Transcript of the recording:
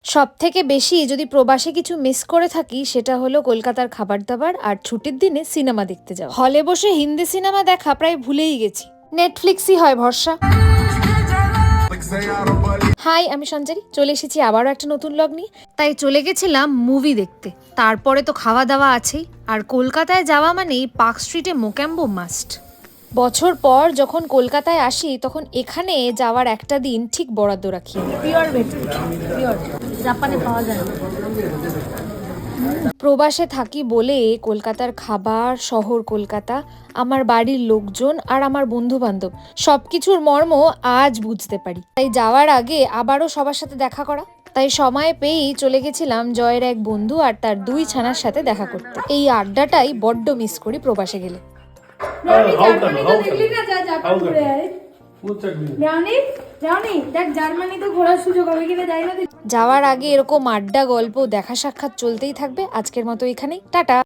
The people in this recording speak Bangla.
সব থেকে বেশি যদি প্রবাসে কিছু মিস করে থাকি সেটা হলো কলকাতার খাবার দাবার আর ছুটির দিনে সিনেমা দেখতে যাওয়া। হলে বসে হিন্দি সিনেমা দেখা প্রায় ভুলেই গেছি, নেটফ্লিক্সই হয় ভরসা। হাই, আমি সঞ্চারী, চলে এসেছি আবারও একটা নতুন ব্লগ নিয়ে। তাই চলে গেছিলাম মুভি দেখতে, তারপরে তো খাওয়া দাওয়া আছেই। আর কলকাতায় যাওয়া মানেই পার্ক স্ট্রিটে মোক্যাম্বো মাস্ট। বছর পর যখন কলকাতায় আসি তখন এখানে যাওয়ার একটা দিন ঠিক বরাদ্দ রাখি। পিওর ভেজ, পিওর জাপানে পাওয়া যায় না। প্রবাসে থাকি বলে কলকাতার খাবার, শহর কলকাতা, আমার বাড়ির লোকজন আর আমার বন্ধু বান্ধব সবকিছুর মর্ম আজ বুঝতে পারি। তাই যাওয়ার আগে আবারও সবার সাথে দেখা করা। তাই সময় পেয়েই চলে গেছিলাম জয়ের এক বন্ধু আর তার 2 ছানার সাথে দেখা করতে। এই আড্ডাটাই বড্ড মিস করি প্রবাসে গেলে। যাওয়ার আগে এরকম আড্ডা, গল্প, দেখা সাক্ষাৎ চলতেই থাকবে। আজকের মতো এখানেই, টাটা।